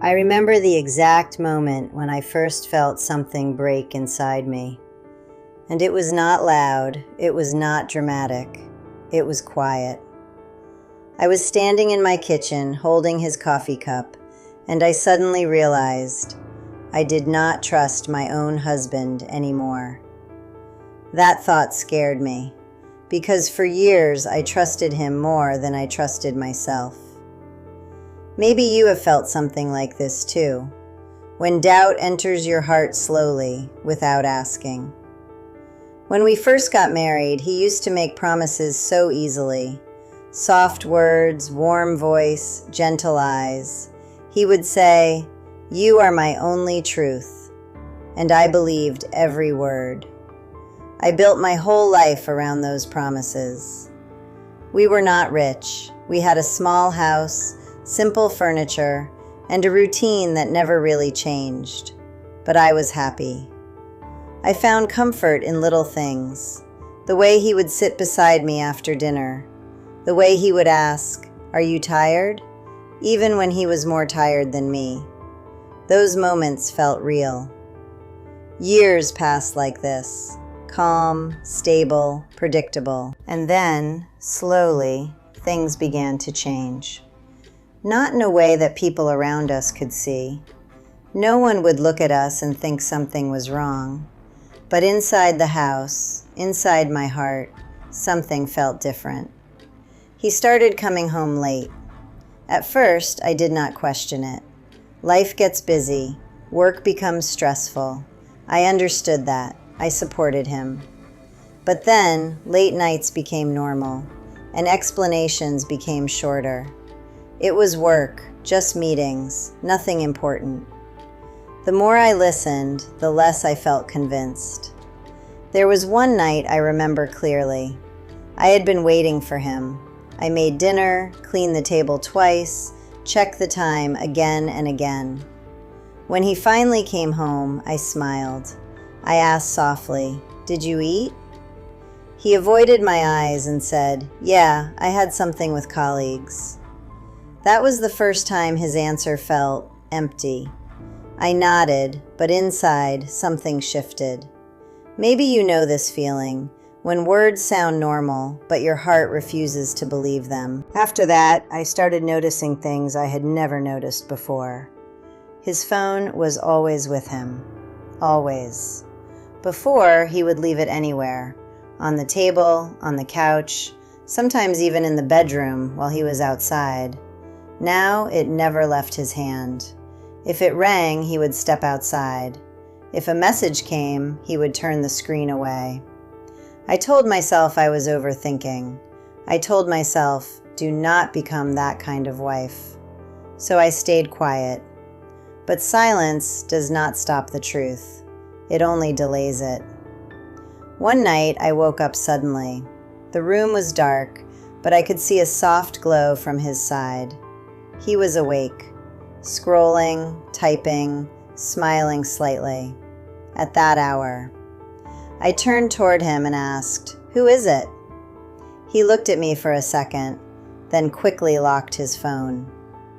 I remember the exact moment when I first felt something break inside me. And it was not loud, it was not dramatic, it was quiet. I was standing in my kitchen holding his coffee cup, and I suddenly realized I did not trust my own husband anymore. That thought scared me, because for years I trusted him more than I trusted myself. Maybe you have felt something like this too, when doubt enters your heart slowly, without asking. When we first got married, he used to make promises so easily. Soft words, warm voice, gentle eyes. He would say, "You are my only truth." And I believed every word. I built my whole life around those promises. We were not rich. We had a small house, simple furniture, and a routine that never really changed. But I was happy. I found comfort in little things. The way he would sit beside me after dinner. The way he would ask, "Are you tired?" Even when he was more tired than me. Those moments felt real. Years passed like this. Calm, stable, predictable. And then, slowly, things began to change. Not in a way that people around us could see. No one would look at us and think something was wrong. But inside the house, inside my heart, something felt different. He started coming home late. At first, I did not question it. Life gets busy. Work becomes stressful. I understood that. I supported him. But then, late nights became normal, and explanations became shorter. It was work, just meetings, nothing important. The more I listened, the less I felt convinced. There was one night I remember clearly. I had been waiting for him. I made dinner, cleaned the table twice, checked the time again and again. When he finally came home, I smiled. I asked softly, "Did you eat?" He avoided my eyes and said, "Yeah, I had something with colleagues." That was the first time his answer felt empty. I nodded, but inside, something shifted. Maybe you know this feeling, when words sound normal, but your heart refuses to believe them. After that, I started noticing things I had never noticed before. His phone was always with him. Always. Before, he would leave it anywhere. On the table, on the couch, sometimes even in the bedroom while he was outside. Now, it never left his hand. If it rang, he would step outside. If a message came, he would turn the screen away. I told myself I was overthinking. I told myself, do not become that kind of wife. So I stayed quiet. But silence does not stop the truth. It only delays it. One night, I woke up suddenly. The room was dark, but I could see a soft glow from his side. He was awake, scrolling, typing, smiling slightly. At that hour, I turned toward him and asked, "Who is it?" He looked at me for a second, then quickly locked his phone.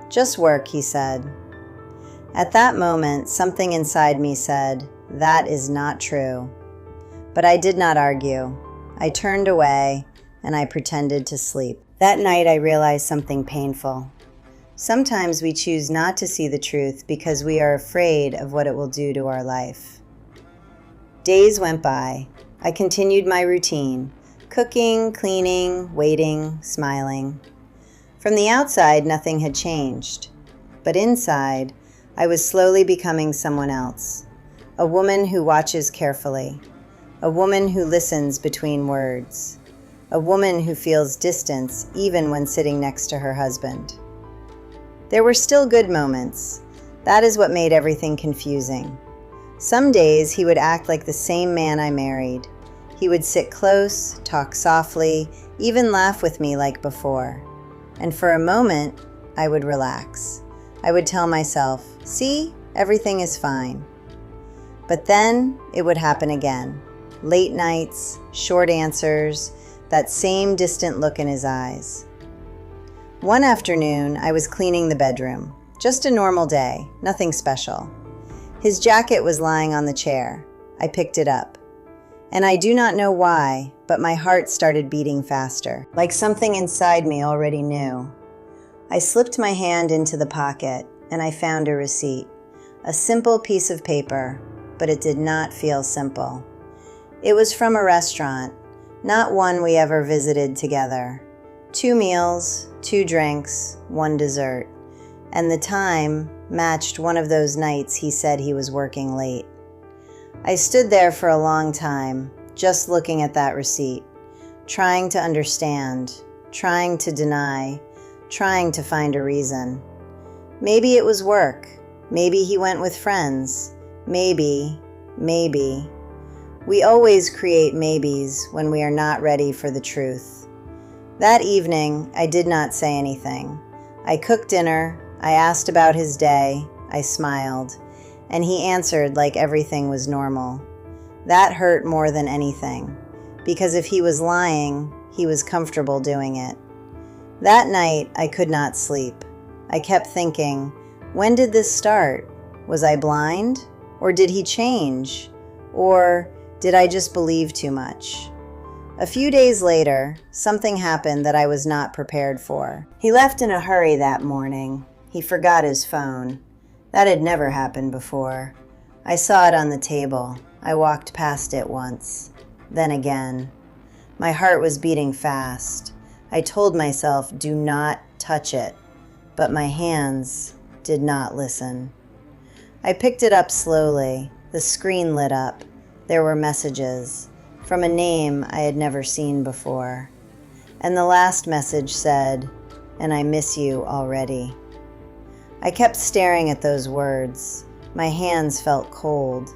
"Just work," he said. At that moment, something inside me said, "That is not true." But I did not argue. I turned away and I pretended to sleep. That night I realized something painful. Sometimes we choose not to see the truth because we are afraid of what it will do to our life. Days went by. I continued my routine, cooking, cleaning, waiting, smiling. From the outside, nothing had changed. But inside, I was slowly becoming someone else. A woman who watches carefully. A woman who listens between words. A woman who feels distance even when sitting next to her husband. There were still good moments. That is what made everything confusing. Some days he would act like the same man I married. He would sit close, talk softly, even laugh with me like before. And for a moment, I would relax. I would tell myself, "See, everything is fine." But then it would happen again. Late nights, short answers, that same distant look in his eyes. One afternoon, I was cleaning the bedroom, Just a normal day, nothing special. His jacket was lying on the chair. I picked it up. And I do not know why, but my heart started beating faster, like something inside me already knew. I slipped my hand into the pocket, and I found a receipt. A simple piece of paper, but it did not feel simple. It was from a restaurant, not one we ever visited together. 2 meals, 2 drinks, 1 dessert. And the time matched one of those nights he said he was working late. I stood there for a long time, just looking at that receipt, trying to understand, trying to deny, trying to find a reason. Maybe it was work. Maybe he went with friends. Maybe. We always create maybes when we are not ready for the truth. That evening, I did not say anything. I cooked dinner. I asked about his day, I smiled, and he answered like everything was normal. That hurt more than anything, because if he was lying, he was comfortable doing it. That night, I could not sleep. I kept thinking, when did this start? Was I blind? Or did he change? Or did I just believe too much? A few days later, something happened that I was not prepared for. He left in a hurry that morning. He forgot his phone. That had never happened before. I saw it on the table. I walked past it once. Then again. My heart was beating fast. I told myself, do not touch it. But my hands did not listen. I picked it up slowly. The screen lit up. There were messages from a name I had never seen before. And the last message said, "And I miss you already." I kept staring at those words. My hands felt cold.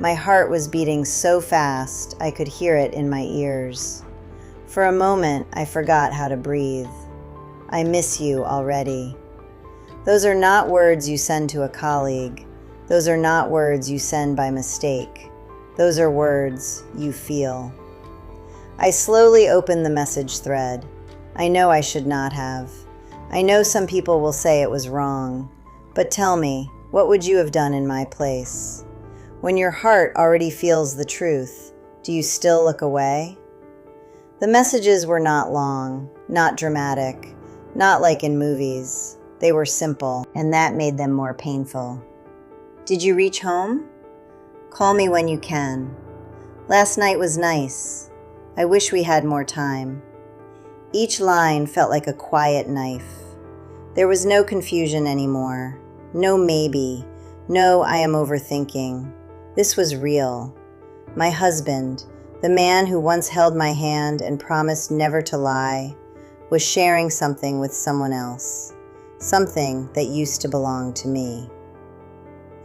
My heart was beating so fast I could hear it in my ears. For a moment, I forgot how to breathe. I miss you already. Those are not words you send to a colleague. Those are not words you send by mistake. Those are words you feel. I slowly opened the message thread. I know I should not have. I know some people will say it was wrong, but tell me, what would you have done in my place? When your heart already feels the truth, do you still look away? The messages were not long, not dramatic, not like in movies. They were simple, and that made them more painful. Did you reach home? Call me when you can. Last night was nice. I wish we had more time. Each line felt like a quiet knife. There was no confusion anymore. No maybe. No I am overthinking. This was real. My husband, the man who once held my hand and promised never to lie, was sharing something with someone else. Something that used to belong to me.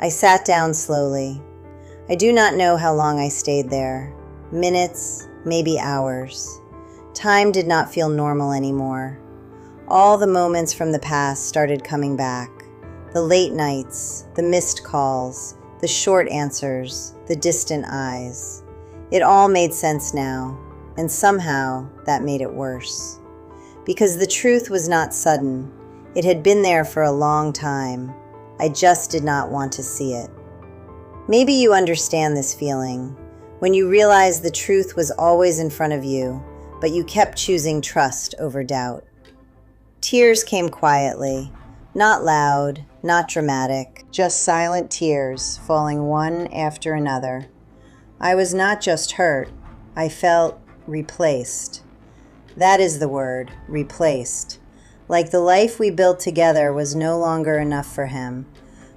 I sat down slowly. I do not know how long I stayed there. Minutes, maybe hours. Time did not feel normal anymore. All the moments from the past started coming back. The late nights, the missed calls, the short answers, the distant eyes. It all made sense now, and somehow that made it worse. Because the truth was not sudden. It had been there for a long time. I just did not want to see it. Maybe you understand this feeling, when you realize the truth was always in front of you, but you kept choosing trust over doubt. Tears came quietly, not loud, not dramatic, just silent tears falling one after another. I was not just hurt, I felt replaced. That is the word, replaced. Like the life we built together was no longer enough for him.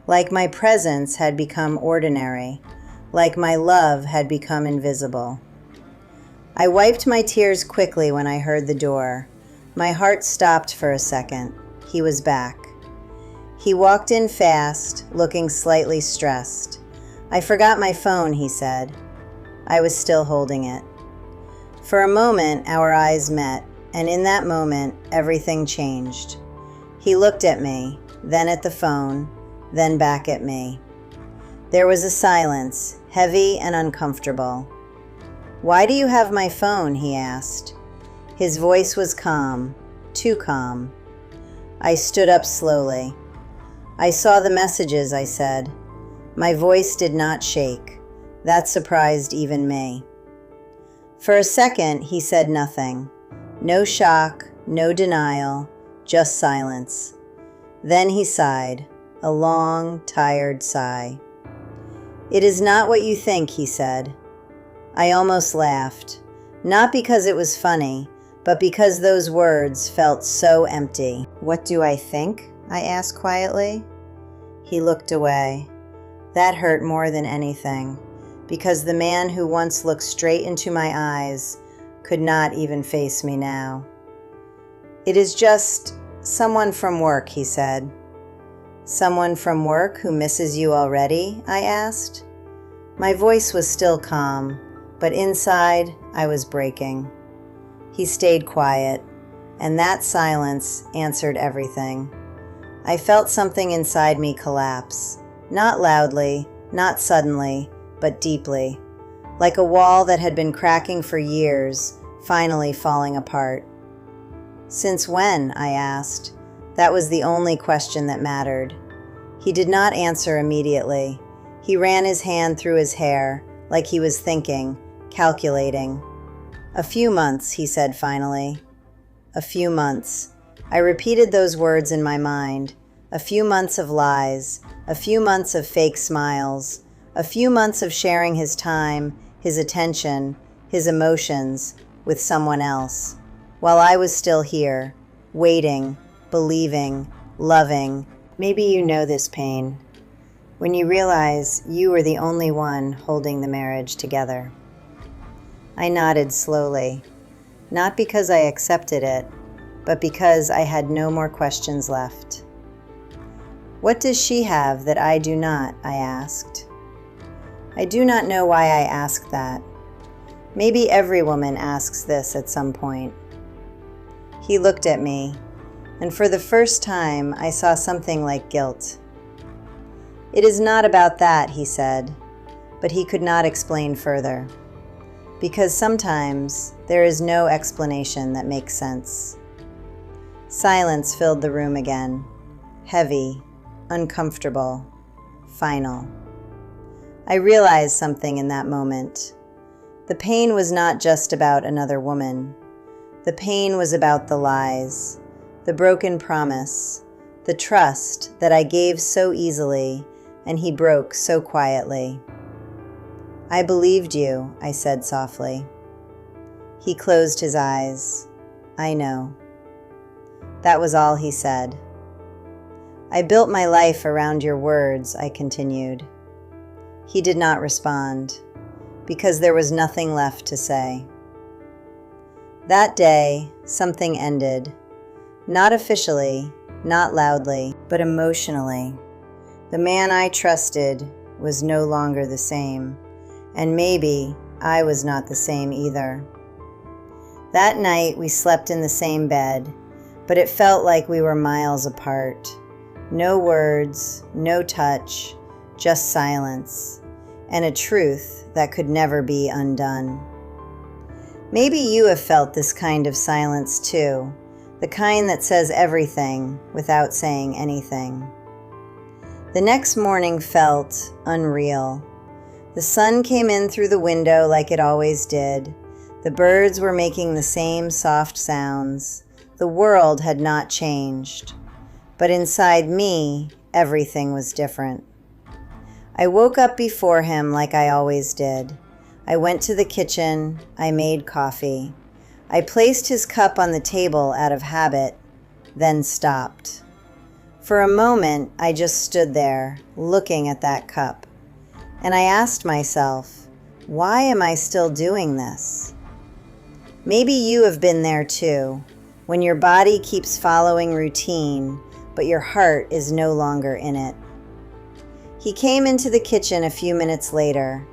Like my presence had become ordinary. Like my love had become invisible. I wiped my tears quickly when I heard the door. My heart stopped for a second. He was back. He walked in fast, looking slightly stressed. "I forgot my phone," he said. I was still holding it. For a moment, our eyes met, and in that moment, everything changed. He looked at me, then at the phone, then back at me. There was a silence, heavy and uncomfortable. "Why do you have my phone?" he asked. His voice was calm, too calm. I stood up slowly. I saw the messages, I said. My voice did not shake. That surprised even me. For a second, he said nothing. No shock, no denial, just silence. Then he sighed, a long, tired sigh. It is not what you think, he said. I almost laughed, not because it was funny, but because those words felt so empty. What do I think? I asked quietly. He looked away. That hurt more than anything, because the man who once looked straight into my eyes could not even face me now. It is just someone from work, he said. Someone from work who misses you already? I asked. My voice was still calm, but inside I was breaking. He stayed quiet, and that silence answered everything. I felt something inside me collapse, not loudly, not suddenly, but deeply, like a wall that had been cracking for years, finally falling apart. Since when? I asked. That was the only question that mattered. He did not answer immediately. He ran his hand through his hair, like he was thinking, calculating. A few months, he said finally. A few months. I repeated those words in my mind. A few months of lies, a few months of fake smiles, a few months of sharing his time, his attention, his emotions with someone else, while I was still here, waiting, believing, loving. Maybe you know this pain, when you realize you were the only one holding the marriage together. I nodded slowly, not because I accepted it, but because I had no more questions left. What does she have that I do not? I asked. I do not know why I asked that. Maybe every woman asks this at some point. He looked at me, and for the first time I saw something like guilt. It is not about that, he said, but he could not explain further. Because sometimes there is no explanation that makes sense. Silence filled the room again, heavy, uncomfortable, final. I realized something in that moment. The pain was not just about another woman. The pain was about the lies, the broken promise, the trust that I gave so easily and he broke so quietly. I believed you, I said softly. He closed his eyes. I know. That was all he said. I built my life around your words, I continued. He did not respond, because there was nothing left to say. That day, something ended. Not officially, not loudly, but emotionally. The man I trusted was no longer the same, and maybe I was not the same either. That night, we slept in the same bed, but it felt like we were miles apart. No words, no touch, just silence, and a truth that could never be undone. Maybe you have felt this kind of silence too, the kind that says everything without saying anything. The next morning felt unreal. The sun came in through the window like it always did. The birds were making the same soft sounds. The world had not changed. But inside me, everything was different. I woke up before him like I always did. I went to the kitchen. I made coffee. I placed his cup on the table out of habit, then stopped. For a moment, I just stood there, looking at that cup. And I asked myself, why am I still doing this? Maybe you have been there too, when your body keeps following routine, but your heart is no longer in it. He came into the kitchen a few minutes later.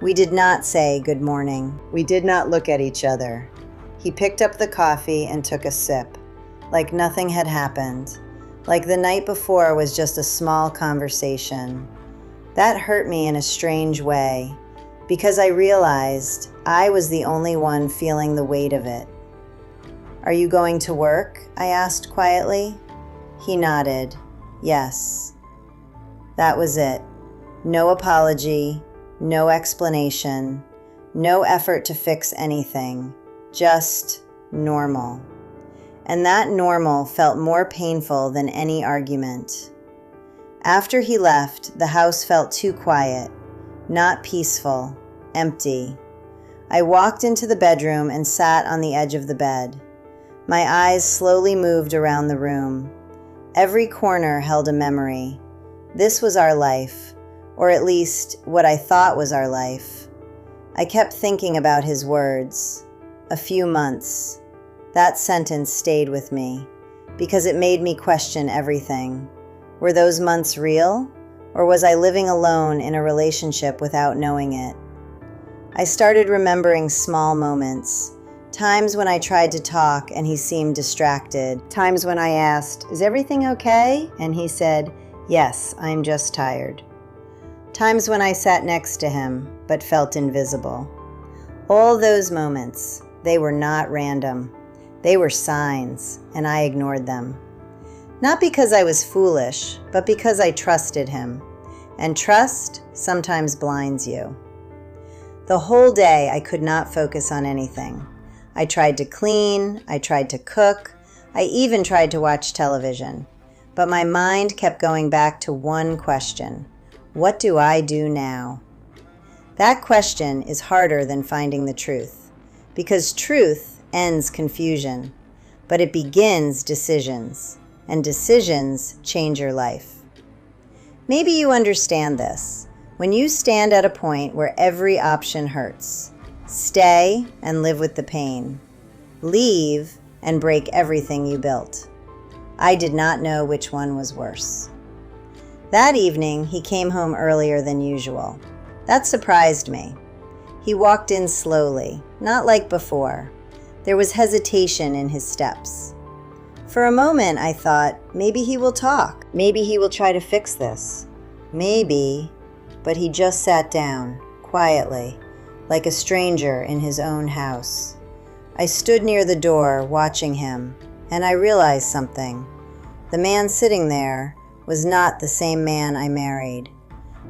We did not say good morning. We did not look at each other. He picked up the coffee and took a sip, like nothing had happened, like the night before was just a small conversation. That hurt me in a strange way, because I realized I was the only one feeling the weight of it. "Are you going to work?" I asked quietly. He nodded. "Yes." That was it. No apology, no explanation, no effort to fix anything, just normal. And that normal felt more painful than any argument. After he left, the house felt too quiet, not peaceful, empty. I walked into the bedroom and sat on the edge of the bed. My eyes slowly moved around the room. Every corner held a memory. This was our life, or at least what I thought was our life. I kept thinking about his words. A few months. That sentence stayed with me because it made me question everything. Were those months real, or was I living alone in a relationship without knowing it? I started remembering small moments, times when I tried to talk and he seemed distracted, times when I asked, "Is everything okay?" and he said, "Yes, I'm just tired." Times when I sat next to him but felt invisible. All those moments, they were not random. They were signs, and I ignored them. Not because I was foolish, but because I trusted him. And trust sometimes blinds you. The whole day I could not focus on anything. I tried to clean, I tried to cook, I even tried to watch television. But my mind kept going back to one question. What do I do now? That question is harder than finding the truth, because truth ends confusion, but it begins decisions, and decisions change your life. Maybe you understand this. When you stand at a point where every option hurts, stay and live with the pain. Leave and break everything you built. I did not know which one was worse. That evening, he came home earlier than usual. That surprised me. He walked in slowly, not like before. There was hesitation in his steps. For a moment, I thought, maybe he will talk. Maybe he will try to fix this. Maybe, but he just sat down, quietly, like a stranger in his own house. I stood near the door, watching him, and I realized something. The man sitting there was not the same man I married.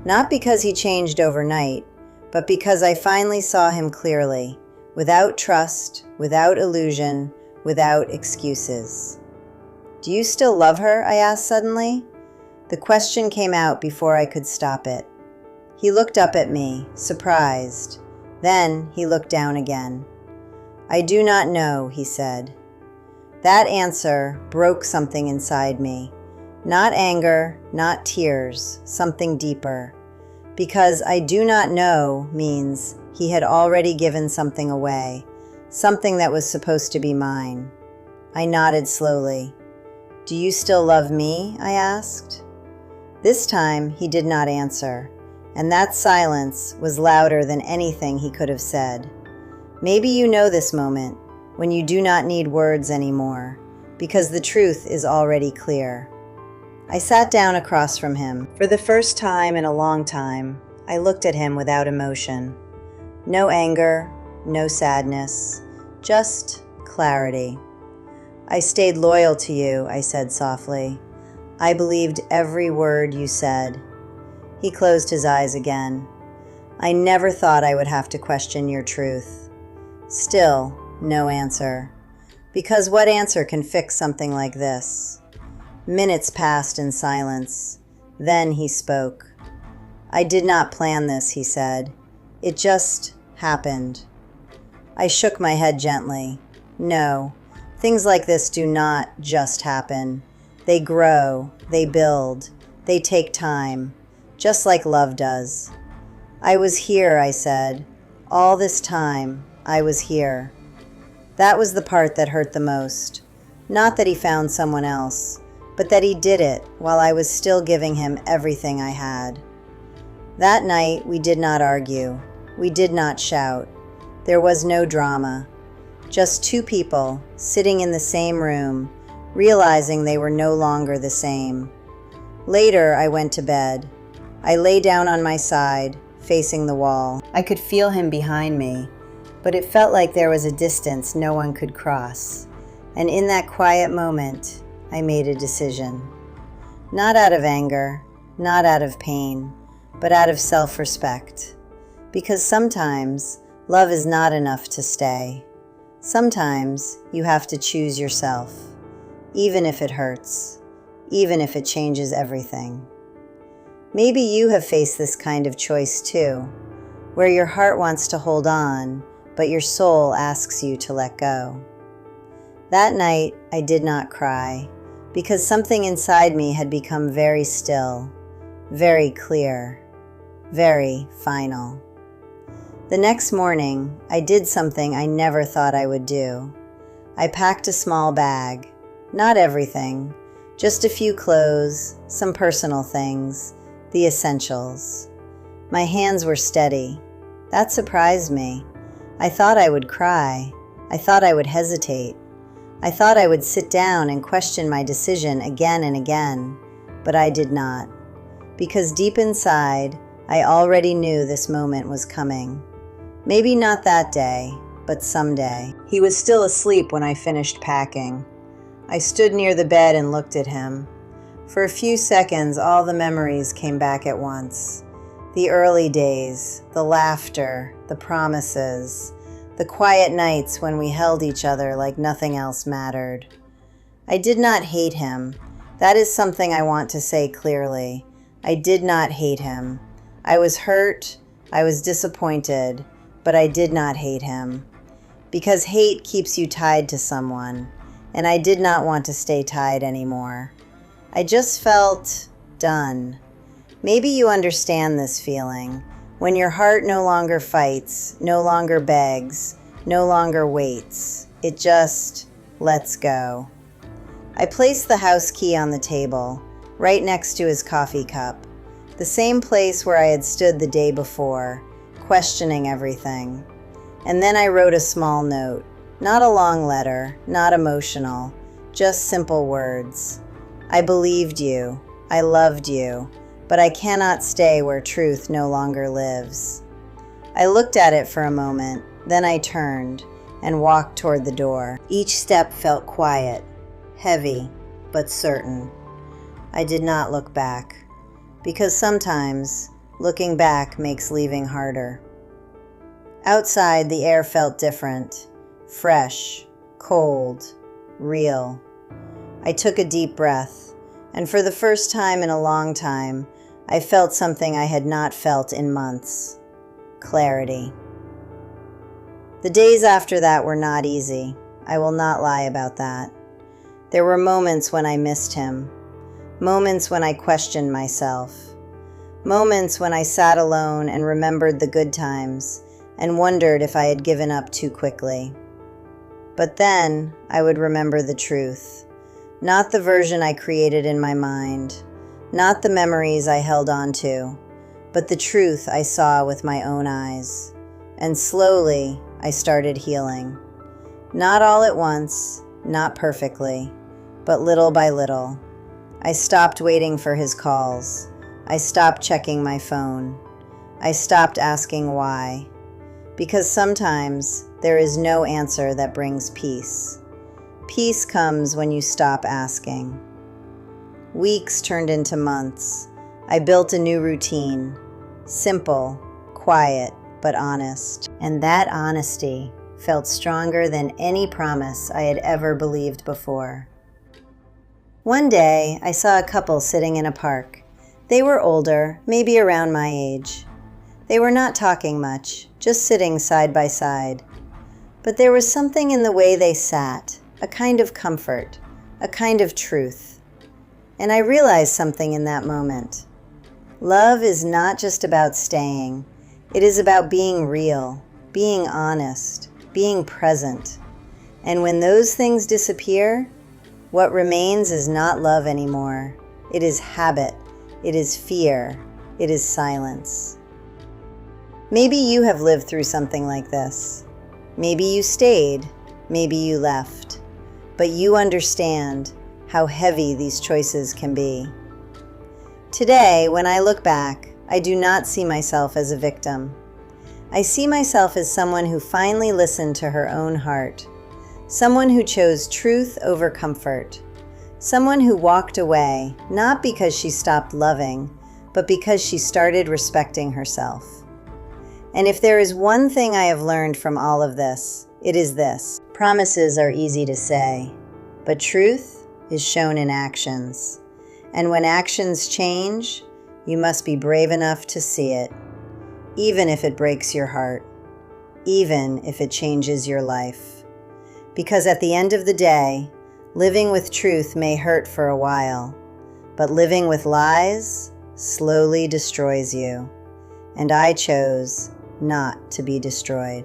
Not because he changed overnight, but because I finally saw him clearly. Without trust, without illusion, without excuses. "Do you still love her?" I asked suddenly. The question came out before I could stop it. He looked up at me, surprised. Then he looked down again. "I do not know," he said. That answer broke something inside me. Not anger, not tears, something deeper. Because I do not know means he had already given something away, something that was supposed to be mine. I nodded slowly. "Do you still love me?" I asked. This time he did not answer, and that silence was louder than anything he could have said. Maybe you know this moment, when you do not need words anymore, because the truth is already clear. I sat down across from him. For the first time in a long time, I looked at him without emotion. No anger, no sadness, just clarity. "I stayed loyal to you," I said softly. "I believed every word you said." He closed his eyes again. "I never thought I would have to question your truth." Still, no answer. Because what answer can fix something like this? Minutes passed in silence. Then he spoke. "I did not plan this," he said. "It just happened." I shook my head gently. No, things like this do not just happen. They grow, they build, they take time, just like love does. "I was here," I said. "All this time, I was here." That was the part that hurt the most. Not that he found someone else, but that he did it while I was still giving him everything I had. That night, we did not argue. We did not shout. There was no drama. Just two people sitting in the same room, realizing they were no longer the same. Later, I went to bed. I lay down on my side, facing the wall. I could feel him behind me, but it felt like there was a distance no one could cross. And in that quiet moment, I made a decision. Not out of anger, not out of pain, but out of self-respect. Because sometimes love is not enough to stay. Sometimes you have to choose yourself, even if it hurts, even if it changes everything. Maybe you have faced this kind of choice too, where your heart wants to hold on, but your soul asks you to let go. That night, I did not cry, because something inside me had become very still, very clear, very final. The next morning, I did something I never thought I would do. I packed a small bag. Not everything, just a few clothes, some personal things, the essentials. My hands were steady. That surprised me. I thought I would cry. I thought I would hesitate. I thought I would sit down and question my decision again and again, but I did not. Because deep inside, I already knew this moment was coming. Maybe not that day, but someday. He was still asleep when I finished packing. I stood near the bed and looked at him. For a few seconds, all the memories came back at once. The early days, the laughter, the promises, the quiet nights when we held each other like nothing else mattered. I did not hate him. That is something I want to say clearly. I did not hate him. I was hurt, I was disappointed, but I did not hate him. Because hate keeps you tied to someone, and I did not want to stay tied anymore. I just felt done. Maybe you understand this feeling, when your heart no longer fights, no longer begs, no longer waits. It just lets go. I placed the house key on the table, right next to his coffee cup, the same place where I had stood the day before, questioning everything. And then I wrote a small note, not a long letter, not emotional, just simple words. I believed you, I loved you, but I cannot stay where truth no longer lives. I looked at it for a moment, then I turned and walked toward the door. Each step felt quiet, heavy, but certain. I did not look back, because sometimes looking back makes leaving harder. Outside, the air felt different, fresh, cold, real. I took a deep breath, and for the first time in a long time, I felt something I had not felt in months: clarity. The days after that were not easy. I will not lie about that. There were moments when I missed him, moments when I questioned myself, moments when I sat alone and remembered the good times and wondered if I had given up too quickly. But then I would remember the truth, not the version I created in my mind, not the memories I held on to, but the truth I saw with my own eyes. And slowly I started healing. Not all at once, not perfectly, but little by little. I stopped waiting for his calls. I stopped checking my phone. I stopped asking why. Because sometimes there is no answer that brings peace. Peace comes when you stop asking. Weeks turned into months. I built a new routine. Simple, quiet, but honest. And that honesty felt stronger than any promise I had ever believed before. One day, I saw a couple sitting in a park. They were older, maybe around my age. They were not talking much, just sitting side by side. But there was something in the way they sat, a kind of comfort, a kind of truth. And I realized something in that moment. Love is not just about staying. It is about being real, being honest, being present. And when those things disappear, what remains is not love anymore. It is habit. It is fear. It is silence. Maybe you have lived through something like this. Maybe you stayed. Maybe you left. But you understand how heavy these choices can be. Today, when I look back, I do not see myself as a victim. I see myself as someone who finally listened to her own heart. Someone who chose truth over comfort. Someone who walked away, not because she stopped loving, but because she started respecting herself. And if there is one thing I have learned from all of this, it is this: promises are easy to say, but truth is shown in actions. And when actions change, you must be brave enough to see it, even if it breaks your heart, even if it changes your life. Because at the end of the day, living with truth may hurt for a while, but living with lies slowly destroys you. And I chose not to be destroyed.